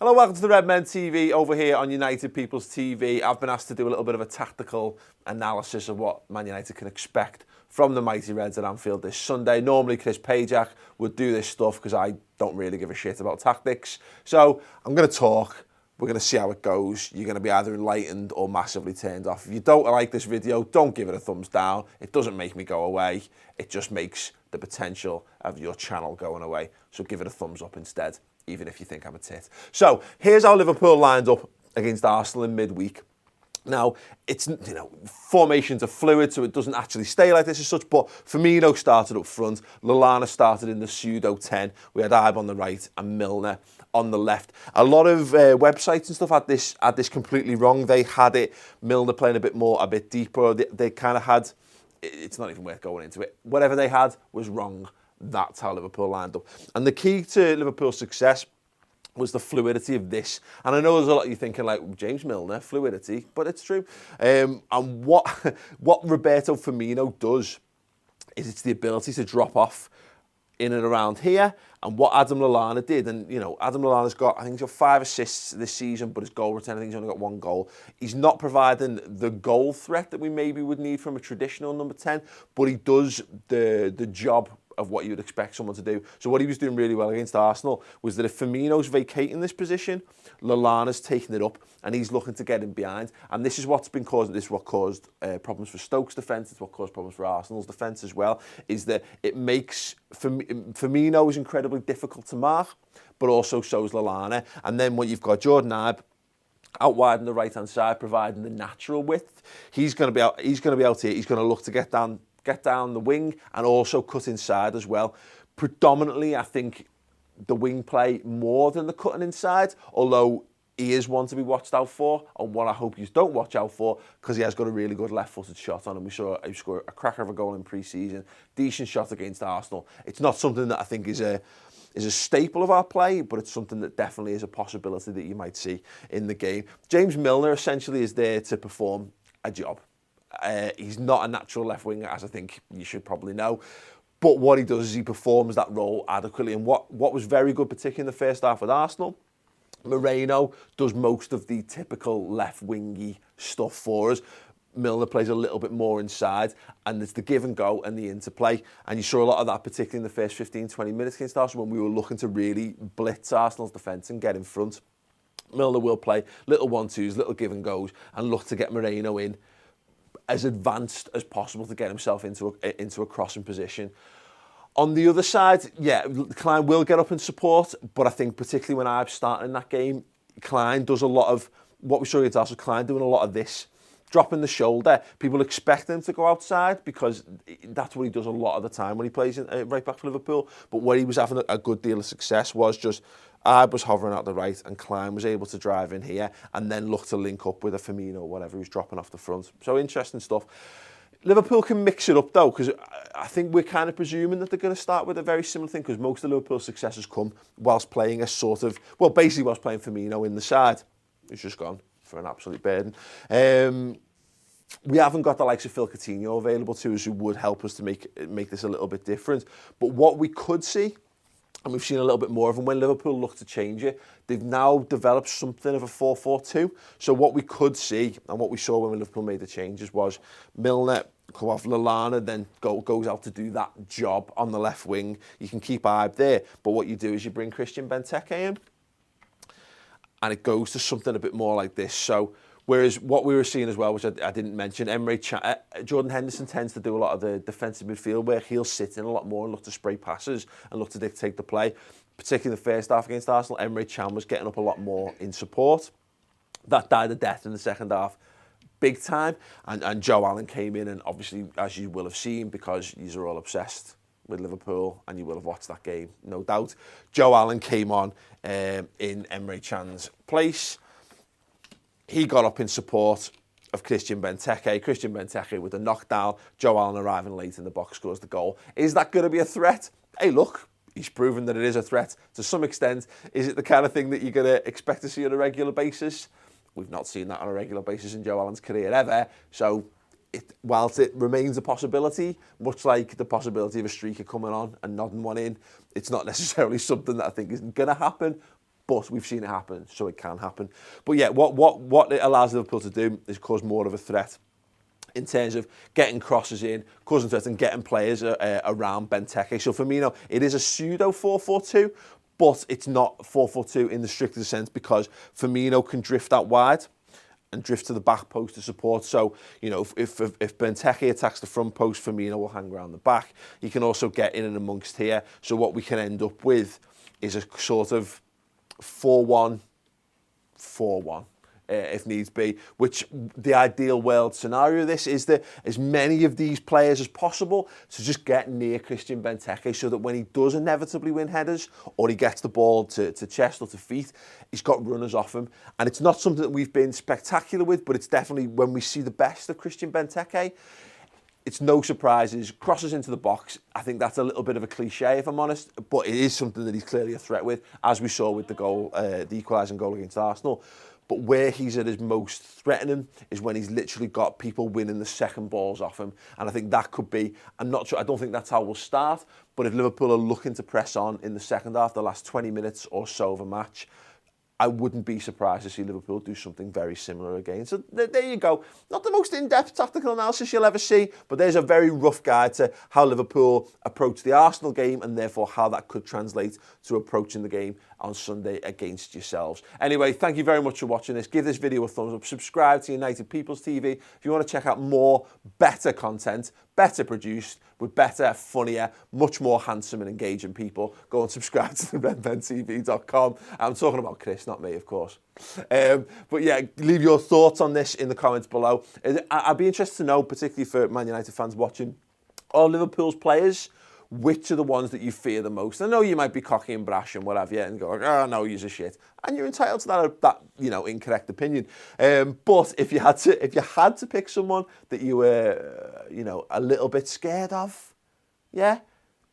Hello, welcome to the Redmen TV over here on United People's TV. I've been asked to do a little bit of a tactical analysis of what Man United can expect from the mighty Reds at Anfield this Sunday. Normally Chris Pajak would do this stuff because I don't really give a shit about tactics. So I'm going to talk. We're going to see how it goes. You're going to be either enlightened or massively turned off. If you don't like this video, don't give it a thumbs down. It doesn't make me go away. It just makes the potential of your channel going away. So give it a thumbs up instead, even if you think I'm a tit. So here's how Liverpool lined up against Arsenal in midweek. Now, it's, formations are fluid, so it doesn't actually stay like this as such, but Firmino started up front, Lallana started in the pseudo 10, we had Ibe on the right and Milner on the left. A lot of websites and stuff had this completely wrong. They had it, Milner playing a bit deeper, they kind of had, it's not even worth going into it, whatever they had was wrong. That's how Liverpool lined up. And the key to Liverpool's success was the fluidity of this. And I know there's a lot of you thinking like, James Milner, fluidity, but it's true. And what Roberto Firmino does is it's the ability to drop off in and around here. And what Adam Lallana did, and Adam Lallana's got, I think he's got 5 assists this season, but his goal return, I think he's only got 1 goal. He's not providing the goal threat that we maybe would need from a traditional number 10, but he does the job of what you would expect someone to do. So what he was doing really well against Arsenal was that if Firmino's vacating this position, Lallana's taking it up and he's looking to get him behind. And this is what's been causing, this is what caused problems for Stoke's defence, it's what caused problems for Arsenal's defence as well, is that it makes Firmino is incredibly difficult to mark, but also so is Lallana. And then when you've got Jordan Ibe out wide on the right-hand side, providing the natural width, he's going to be out here, he's going to look to get down the wing and also cut inside as well. Predominantly, I think the wing play more than the cutting inside, although he is one to be watched out for, and one I hope you don't watch out for, because he has got a really good left-footed shot on him. We saw him score a cracker of a goal in pre-season, decent shot against Arsenal. It's not something that I think is a staple of our play, but it's something that definitely is a possibility that you might see in the game. James Milner essentially is there to perform a job. He's not a natural left winger, as I think you should probably know. But what he does is he performs that role adequately. And what was very good, particularly in the first half with Arsenal, Moreno does most of the typical left wingy stuff for us. Milner plays a little bit more inside, and it's the give and go and the interplay. And you saw a lot of that, particularly in the first 15-20 minutes against Arsenal, when we were looking to really blitz Arsenal's defence and get in front. Milner will play little 1-2s, little give and goes, and look to get Moreno in as advanced as possible to get himself into a crossing position. On the other side, yeah, Klein will get up and support, but I think particularly when Ibe's starting in that game, Klein does a lot of what we saw against Arsenal. Klein doing a lot of this, dropping the shoulder. People expect him to go outside because that's what he does a lot of the time when he plays right back for Liverpool. But where he was having a good deal of success was just Ibe was hovering out the right and Klein was able to drive in here and then look to link up with a Firmino or whatever who's dropping off the front. So interesting stuff. Liverpool can mix it up though, because I think we're kind of presuming that they're going to start with a very similar thing, because most of Liverpool's success has come whilst playing a sort of, well, basically whilst playing Firmino in the side. He's just gone for an absolute burden. We haven't got the likes of Phil Coutinho available to us who would help us to make this a little bit different. But what we could see, and we've seen a little bit more of them when Liverpool look to change it, they've now developed something of a 4-4-2. So what we could see, and what we saw when Liverpool made the changes, was Milner come off, Lallana then goes out to do that job on the left wing. You can keep Ibe there, but what you do is you bring Christian Benteke in, and it goes to something a bit more like this. So whereas what we were seeing as well, which I didn't mention, Jordan Henderson tends to do a lot of the defensive midfield work. He'll sit in a lot more and look to spray passes and look to dictate the play. Particularly the first half against Arsenal, Emre Can was getting up a lot more in support. That died a death in the second half, big time. And Joe Allen came in, and obviously, as you will have seen, because you are all obsessed with Liverpool and you will have watched that game, no doubt, Joe Allen came on in Emre Can's place. He got up in support of Christian Benteke. Christian Benteke with a knockdown. Joe Allen arriving late in the box scores the goal. Is that going to be a threat? Hey, look, he's proven that it is a threat to some extent. Is it the kind of thing that you're going to expect to see on a regular basis? We've not seen that on a regular basis in Joe Allen's career ever. So whilst it remains a possibility, much like the possibility of a streaker coming on and nodding one in, it's not necessarily something that I think is going to happen. But we've seen it happen, so it can happen. But yeah, what it allows Liverpool to do is cause more of a threat in terms of getting crosses in, causing threats and getting players around Benteke. So Firmino, it is a pseudo 4-4-2, but it's not 4-4-2 in the strictest sense because Firmino can drift out wide and drift to the back post to support. So, you know, if Benteke attacks the front post, Firmino will hang around the back. He can also get in and amongst here. So what we can end up with is a sort of 4-1-4-1. If needs be, which the ideal world scenario of this is that as many of these players as possible to just get near Christian Benteke so that when he does inevitably win headers or he gets the ball to chest or to feet, he's got runners off him. And it's not something that we've been spectacular with, but it's definitely when we see the best of Christian Benteke, it's no surprises. Crosses into the box, I think that's a little bit of a cliche if I'm honest, but it is something that he's clearly a threat with, as we saw with the goal, the equalising goal against Arsenal. But where he's at his most threatening is when he's literally got people winning the second balls off him. And I think that could be, I'm not sure, I don't think that's how we'll start, but if Liverpool are looking to press on in the second half, the last 20 minutes or so of a match, I wouldn't be surprised to see Liverpool do something very similar again. So there you go. Not the most in-depth tactical analysis you'll ever see, but there's a very rough guide to how Liverpool approached the Arsenal game and therefore how that could translate to approaching the game on Sunday against yourselves. Anyway, thank you very much for watching this. Give this video a thumbs up. Subscribe to United People's TV if you want to check out more better content, better produced, with better, funnier, much more handsome and engaging people. Go and subscribe to the redmentv.com. I'm talking about Chris, not me, of course. But yeah, leave your thoughts on this in the comments below. I'd be interested to know, particularly for Man United fans watching, are Liverpool's players, which are the ones that you fear the most? I know you might be cocky and brash and what have you, and go, oh no, you're a shit, and you're entitled to that you know, incorrect opinion. But if you had to pick someone that you were, you know, a little bit scared of, yeah,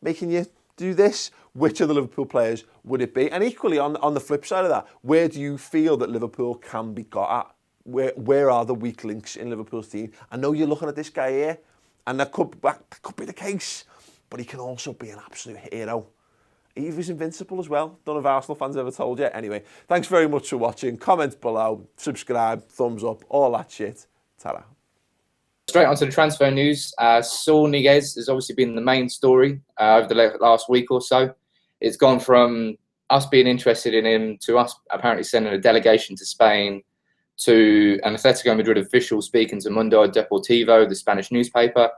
making you do this, which of the Liverpool players would it be? And equally, on the flip side of that, where do you feel that Liverpool can be got at? Where are the weak links in Liverpool's team? I know you're looking at this guy here, and that could be the case. But he can also be an absolute hero. He was invincible as well. None of Arsenal fans ever told you. Anyway, thanks very much for watching. Comment below, subscribe, thumbs up, all that shit. Ta-ra. Straight on to the transfer news. Saul Niguez has obviously been the main story over the last week or so. It's gone from us being interested in him to us apparently sending a delegation to Spain, to an Atletico Madrid official speaking to Mundo Deportivo, the Spanish newspaper.